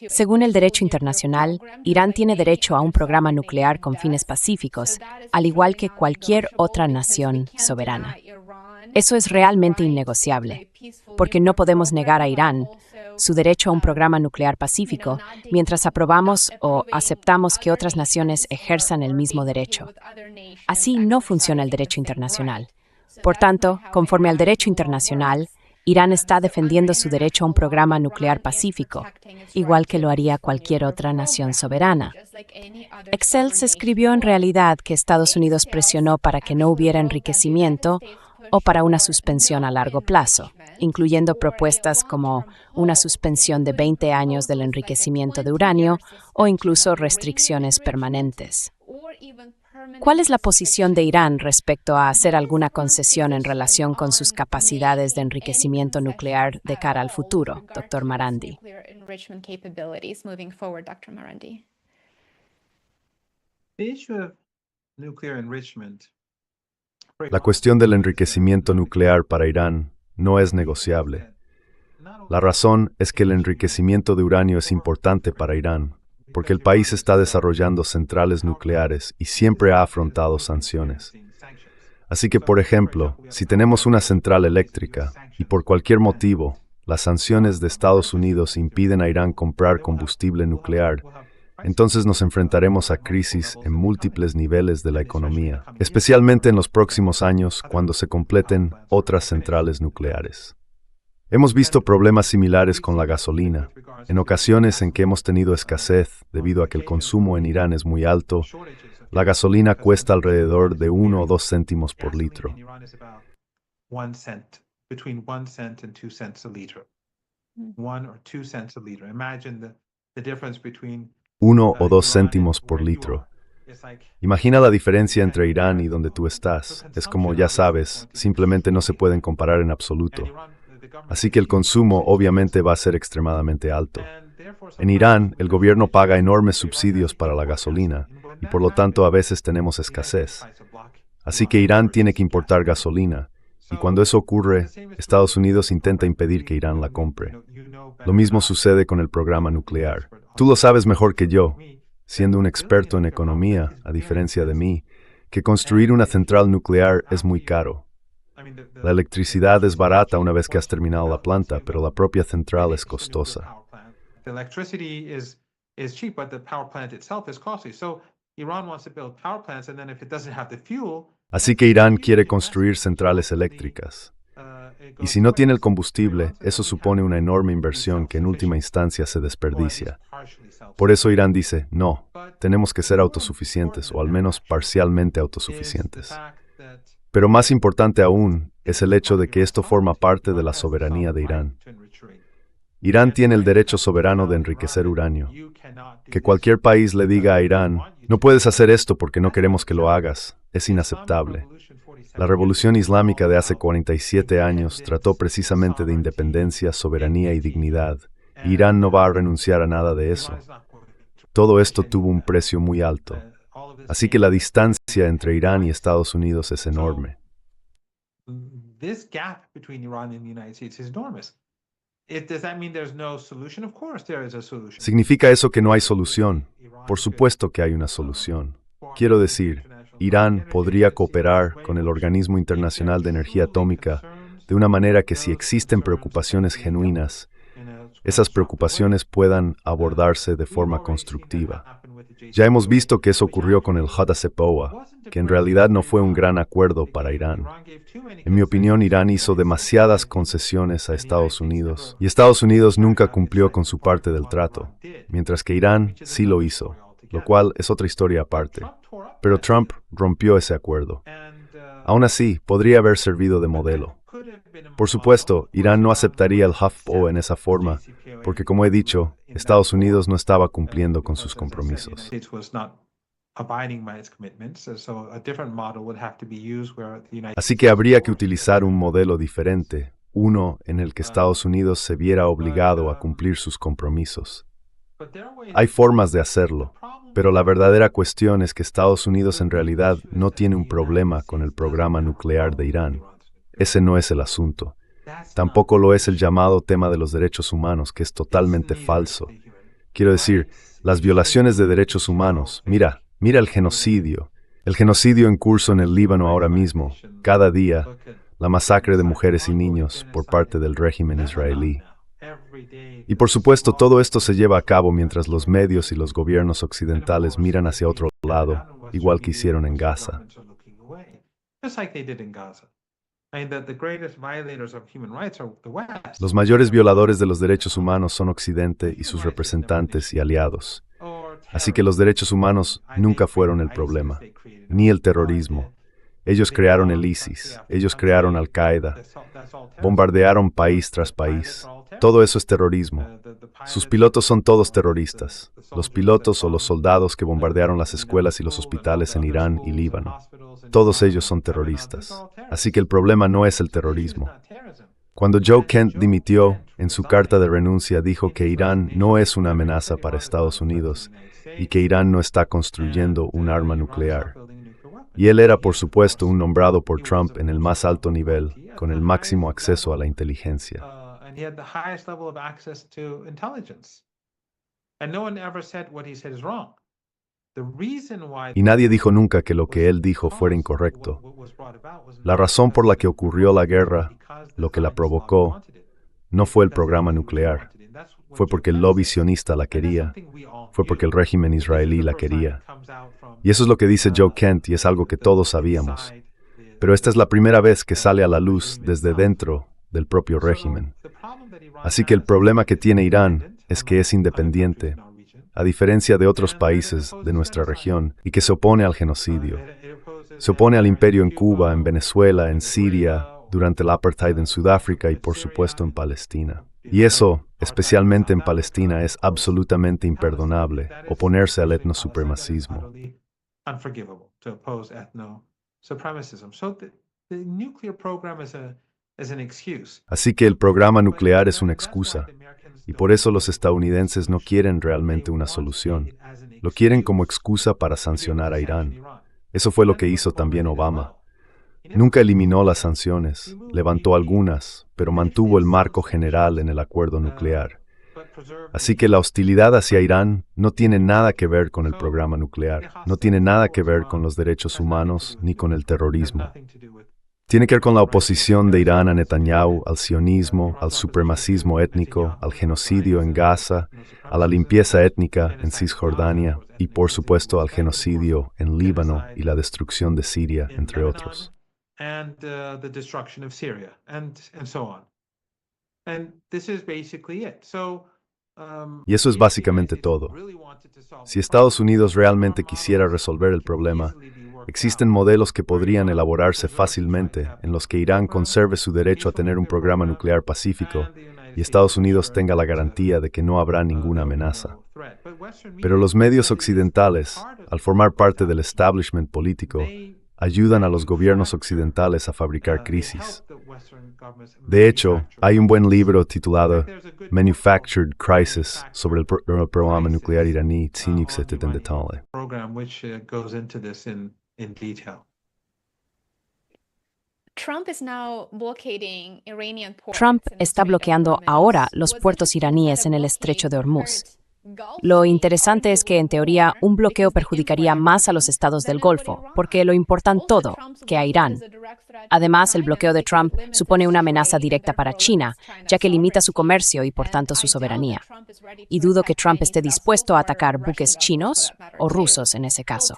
Según el derecho internacional, Irán tiene derecho a un programa nuclear con fines pacíficos, al igual que cualquier otra nación soberana. Eso es realmente innegociable, porque no podemos negar a Irán su derecho a un programa nuclear pacífico mientras aprobamos o aceptamos que otras naciones ejerzan el mismo derecho. Así no funciona el derecho internacional. Por tanto, conforme al derecho internacional, Irán está defendiendo su derecho a un programa nuclear pacífico, igual que lo haría cualquier otra nación soberana. Excels escribió en realidad que Estados Unidos presionó para que no hubiera enriquecimiento o para una suspensión a largo plazo, incluyendo propuestas como una suspensión de 20 años del enriquecimiento de uranio o incluso restricciones permanentes. ¿Cuál es la posición de Irán respecto a hacer alguna concesión en relación con sus capacidades de enriquecimiento nuclear de cara al futuro, Dr. Marandi? La cuestión del enriquecimiento nuclear para Irán no es negociable. La razón es que el enriquecimiento de uranio es importante para Irán, porque el país está desarrollando centrales nucleares y siempre ha afrontado sanciones. Así que, por ejemplo, si tenemos una central eléctrica y por cualquier motivo las sanciones de Estados Unidos impiden a Irán comprar combustible nuclear, entonces nos enfrentaremos a crisis en múltiples niveles de la economía, especialmente en los próximos años cuando se completen otras centrales nucleares. Hemos visto problemas similares con la gasolina, en ocasiones en que hemos tenido escasez debido a que el consumo en Irán es muy alto. La gasolina cuesta alrededor de 1 o 2 céntimos por litro. 1 o 2 céntimos por litro. Imagina la diferencia entre Irán y donde tú estás. Es como, ya sabes, simplemente no se pueden comparar en absoluto. Así que el consumo obviamente va a ser extremadamente alto. En Irán, el gobierno paga enormes subsidios para la gasolina y por lo tanto a veces tenemos escasez. Así que Irán tiene que importar gasolina y cuando eso ocurre, Estados Unidos intenta impedir que Irán la compre. Lo mismo sucede con el programa nuclear. Tú lo sabes mejor que yo, siendo un experto en economía, a diferencia de mí, que construir una central nuclear es muy caro. La electricidad es barata una vez que has terminado la planta, pero la propia central es costosa. Así que Irán quiere construir centrales eléctricas. Y si no tiene el combustible, eso supone una enorme inversión que en última instancia se desperdicia. Por eso Irán dice, no, tenemos que ser autosuficientes, o al menos parcialmente autosuficientes. Pero más importante aún es el hecho de que esto forma parte de la soberanía de Irán. Irán tiene el derecho soberano de enriquecer uranio. Que cualquier país le diga a Irán, no puedes hacer esto porque no queremos que lo hagas, es inaceptable. La revolución islámica de hace 47 años trató precisamente de independencia, soberanía y dignidad. Irán no va a renunciar a nada de eso. Todo esto tuvo un precio muy alto. Así que la distancia entre Irán y Estados Unidos es enorme. ¿Significa eso que no hay solución? Por supuesto que hay una solución. Quiero decir, Irán podría cooperar con el Organismo Internacional de Energía Atómica de una manera que si existen preocupaciones genuinas, esas preocupaciones puedan abordarse de forma constructiva. Ya hemos visto que eso ocurrió con el JCPOA, que en realidad no fue un gran acuerdo para Irán. En mi opinión, Irán hizo demasiadas concesiones a Estados Unidos, y Estados Unidos nunca cumplió con su parte del trato, mientras que Irán sí lo hizo, lo cual es otra historia aparte. Pero Trump rompió ese acuerdo. Aún así, podría haber servido de modelo. Por supuesto, Irán no aceptaría el JCPOA en esa forma, porque como he dicho, Estados Unidos no estaba cumpliendo con sus compromisos. Así que habría que utilizar un modelo diferente, uno en el que Estados Unidos se viera obligado a cumplir sus compromisos. Hay formas de hacerlo, pero la verdadera cuestión es que Estados Unidos en realidad no tiene un problema con el programa nuclear de Irán. Ese no es el asunto. Tampoco lo es el llamado tema de los derechos humanos, que es totalmente falso. Quiero decir, las violaciones de derechos humanos. Mira el genocidio. El genocidio en curso en el Líbano ahora mismo, cada día, la masacre de mujeres y niños por parte del régimen israelí. Y por supuesto, todo esto se lleva a cabo mientras los medios y los gobiernos occidentales miran hacia otro lado, igual que hicieron en Gaza. Los mayores violadores de los derechos humanos son Occidente y sus representantes y aliados. Así que los derechos humanos nunca fueron el problema, ni el terrorismo. Ellos crearon el ISIS, ellos crearon Al-Qaeda, bombardearon país tras país. Todo eso es terrorismo. Sus pilotos son todos terroristas. Los pilotos o los soldados que bombardearon las escuelas y los hospitales en Irán y Líbano. Todos ellos son terroristas. Así que el problema no es el terrorismo. Cuando Joe Kent dimitió, en su carta de renuncia dijo que Irán no es una amenaza para Estados Unidos y que Irán no está construyendo un arma nuclear. Y él era, por supuesto, un nombrado por Trump en el más alto nivel, con el máximo acceso a la inteligencia. Y nadie dijo nunca que lo que él dijo fuera incorrecto. La razón por la que ocurrió la guerra, lo que la provocó, no fue el programa nuclear. Fue porque el lobby sionista la quería. Fue porque el régimen israelí la quería. Y eso es lo que dice Joe Kent y es algo que todos sabíamos. Pero esta es la primera vez que sale a la luz desde dentro del propio régimen. Así que el problema que tiene Irán es que es independiente, a diferencia de otros países de nuestra región, y que se opone al genocidio. Se opone al imperio en Cuba, en Venezuela, en Siria, durante el apartheid en Sudáfrica y por supuesto en Palestina. Y eso, especialmente en Palestina, es absolutamente imperdonable, oponerse al etnosupremacismo. Así que el programa nuclear es una excusa, y por eso los estadounidenses no quieren realmente una solución. Lo quieren como excusa para sancionar a Irán. Eso fue lo que hizo también Obama. Nunca eliminó las sanciones, levantó algunas, pero mantuvo el marco general en el acuerdo nuclear. Así que la hostilidad hacia Irán no tiene nada que ver con el programa nuclear, no tiene nada que ver con los derechos humanos ni con el terrorismo. Tiene que ver con la oposición de Irán a Netanyahu, al sionismo, al supremacismo étnico, al genocidio en Gaza, a la limpieza étnica en Cisjordania y, por supuesto, al genocidio en Líbano y la destrucción de Siria, entre otros. Y eso es básicamente todo. Si Estados Unidos realmente quisiera resolver el problema, existen modelos que podrían elaborarse fácilmente en los que Irán conserve su derecho a tener un programa nuclear pacífico y Estados Unidos tenga la garantía de que no habrá ninguna amenaza. Pero los medios occidentales, al formar parte del establishment político, ayudan a los gobiernos occidentales a fabricar crisis. De hecho, hay un buen libro titulado Manufactured Crisis sobre el programa nuclear iraní sin existe en detalle. Trump está bloqueando ahora los puertos iraníes en el estrecho de Hormuz. Lo interesante es que, en teoría, un bloqueo perjudicaría más a los estados del Golfo, porque lo importan todo, que a Irán. Además, el bloqueo de Trump supone una amenaza directa para China, ya que limita su comercio y, por tanto, su soberanía. Y dudo que Trump esté dispuesto a atacar buques chinos o rusos en ese caso.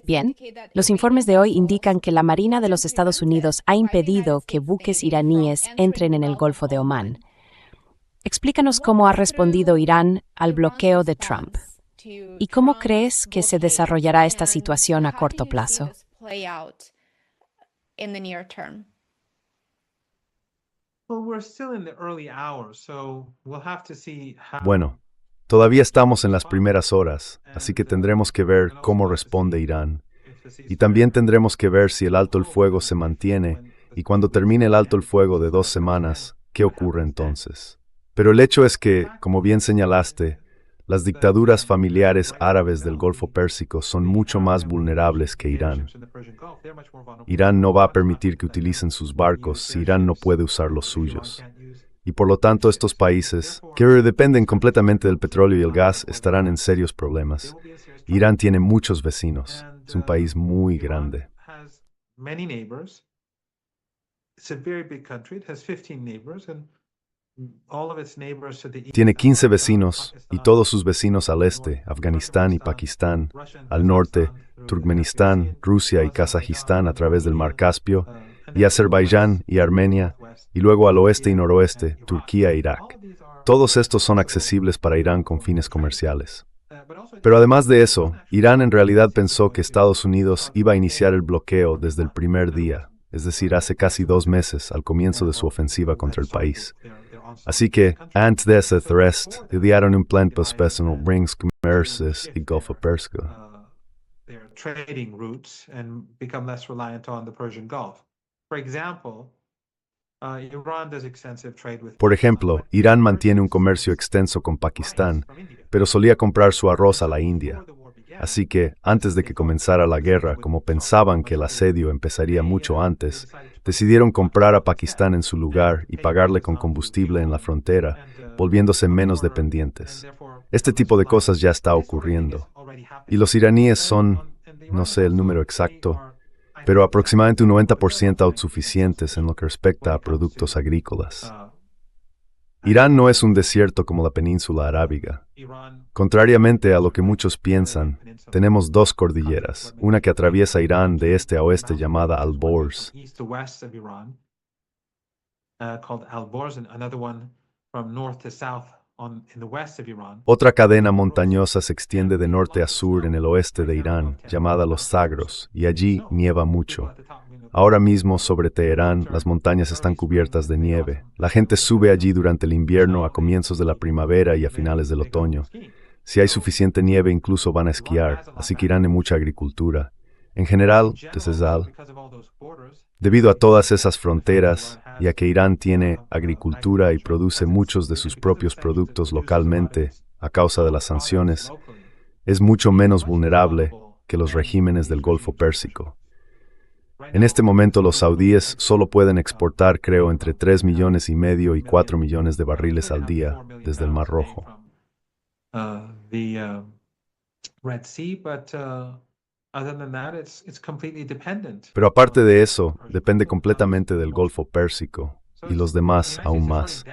Bien, los informes de hoy indican que la Marina de los Estados Unidos ha impedido que buques iraníes entren en el Golfo de Omán. Explícanos cómo ha respondido Irán al bloqueo de Trump. ¿Y cómo crees que se desarrollará esta situación a corto plazo? Bueno, todavía estamos en las primeras horas, así que tendremos que ver cómo responde Irán. Y también tendremos que ver si el alto el fuego se mantiene y cuando termine el alto el fuego de 2 semanas, ¿qué ocurre entonces? Pero el hecho es que, como bien señalaste, Las dictaduras familiares árabes del Golfo Pérsico son mucho más vulnerables que Irán. Irán no va a permitir que utilicen sus barcos si Irán no puede usar los suyos. Y por lo tanto estos países, que dependen completamente del petróleo y el gas, estarán en serios problemas. Irán tiene muchos vecinos. Es un país muy grande. Tiene 15 vecinos y todos sus vecinos al este, Afganistán y Pakistán, al norte, Turkmenistán, Rusia y Kazajistán a través del Mar Caspio, y Azerbaiyán y Armenia, y luego al oeste y noroeste, Turquía e Irak. Todos estos son accesibles para Irán con fines comerciales. Pero además de eso, Irán en realidad pensó que Estados Unidos iba a iniciar el bloqueo desde el primer día, es decir, hace casi 2 meses, al comienzo de su ofensiva contra el país. Así que, antes de ese arresto, idearon un plan para especial rings comerciales y Golfo Pérsico. Por ejemplo, Irán mantiene un comercio extenso con Pakistán, pero solía comprar su arroz a la India. Así que, antes de que comenzara la guerra, como pensaban que el asedio empezaría mucho antes, decidieron comprar a Pakistán en su lugar y pagarle con combustible en la frontera, volviéndose menos dependientes. Este tipo de cosas ya está ocurriendo. Y los iraníes son, no sé el número exacto, pero aproximadamente un 90% autosuficientes en lo que respecta a productos agrícolas. Irán no es un desierto como la península arábiga. Contrariamente a lo que muchos piensan, tenemos 2 cordilleras, una que atraviesa Irán de este a oeste llamada Alborz. Otra cadena montañosa se extiende de norte a sur en el oeste de Irán, llamada los Zagros, y allí nieva mucho. Ahora mismo, sobre Teherán, las montañas están cubiertas de nieve. La gente sube allí durante el invierno, a comienzos de la primavera y a finales del otoño. Si hay suficiente nieve, incluso van a esquiar, así que Irán tiene mucha agricultura. En general, debido a todas esas fronteras, y a que Irán tiene agricultura y produce muchos de sus propios productos localmente a causa de las sanciones, es mucho menos vulnerable que los regímenes del Golfo Pérsico. En este momento los saudíes solo pueden exportar, creo, entre 3,5 millones y 4 millones de barriles al día desde el Mar Rojo. Pero aparte de eso, depende completamente del Golfo Pérsico y los demás aún más.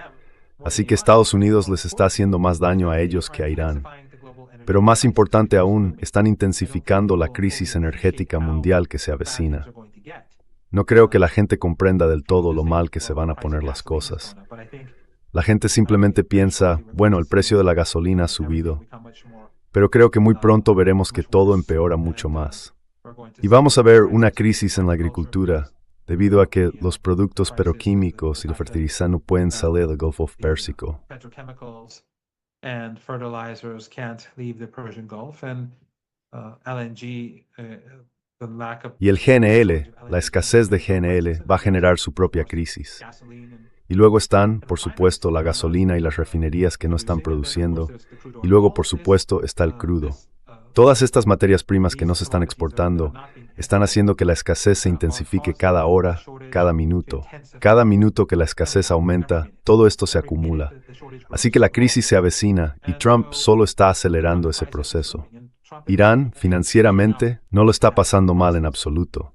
Así que Estados Unidos les está haciendo más daño a ellos que a Irán. Pero más importante aún, están intensificando la crisis energética mundial que se avecina. No creo que la gente comprenda del todo lo mal que se van a poner las cosas. La gente simplemente piensa, bueno, el precio de la gasolina ha subido. Pero creo que muy pronto veremos que todo empeora mucho más. Y vamos a ver una crisis en la agricultura, debido a que los productos petroquímicos y los fertilizantes no pueden salir del Golfo Pérsico. Y el GNL, la escasez de GNL, va a generar su propia crisis. Y luego están, por supuesto, la gasolina y las refinerías que no están produciendo. Y luego, por supuesto, está el crudo. Todas estas materias primas que no se están exportando están haciendo que la escasez se intensifique cada hora, cada minuto. Cada minuto que la escasez aumenta, todo esto se acumula. Así que la crisis se avecina y Trump solo está acelerando ese proceso. Irán, financieramente, no lo está pasando mal en absoluto,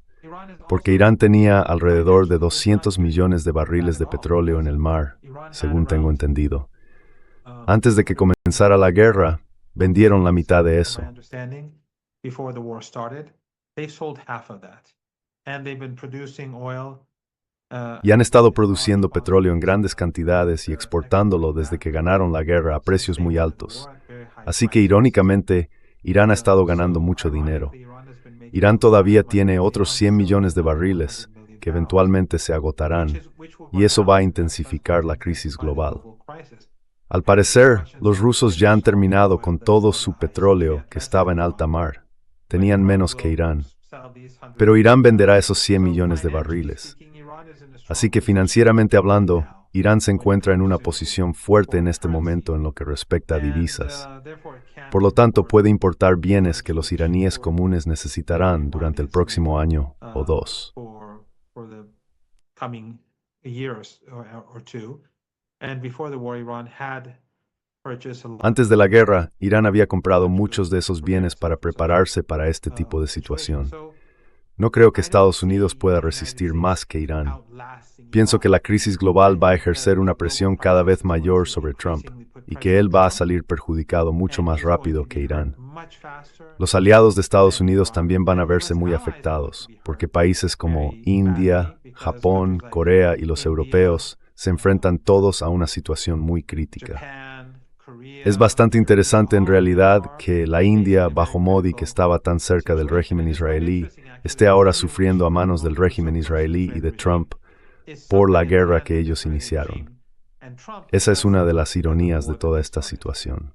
porque Irán tenía alrededor de 200 millones de barriles de petróleo en el mar, según tengo entendido. Antes de que comenzara la guerra, vendieron la mitad de eso. Y han estado produciendo petróleo en grandes cantidades y exportándolo desde que ganaron la guerra a precios muy altos. Así que, irónicamente, Irán ha estado ganando mucho dinero. Irán todavía tiene otros 100 millones de barriles que eventualmente se agotarán, y eso va a intensificar la crisis global. Al parecer, los rusos ya han terminado con todo su petróleo que estaba en alta mar. Tenían menos que Irán. Pero Irán venderá esos 100 millones de barriles. Así que financieramente hablando, Irán se encuentra en una posición fuerte en este momento en lo que respecta a divisas. Por lo tanto, puede importar bienes que los iraníes comunes necesitarán durante el próximo año o dos. Antes de la guerra, Irán había comprado muchos de esos bienes para prepararse para este tipo de situación. No creo que Estados Unidos pueda resistir más que Irán. Pienso que la crisis global va a ejercer una presión cada vez mayor sobre Trump y que él va a salir perjudicado mucho más rápido que Irán. Los aliados de Estados Unidos también van a verse muy afectados, porque países como India, Japón, Corea y los europeos se enfrentan todos a una situación muy crítica. Es bastante interesante en realidad que la India, bajo Modi, que estaba tan cerca del régimen israelí, esté ahora sufriendo a manos del régimen israelí y de Trump por la guerra que ellos iniciaron. Esa es una de las ironías de toda esta situación.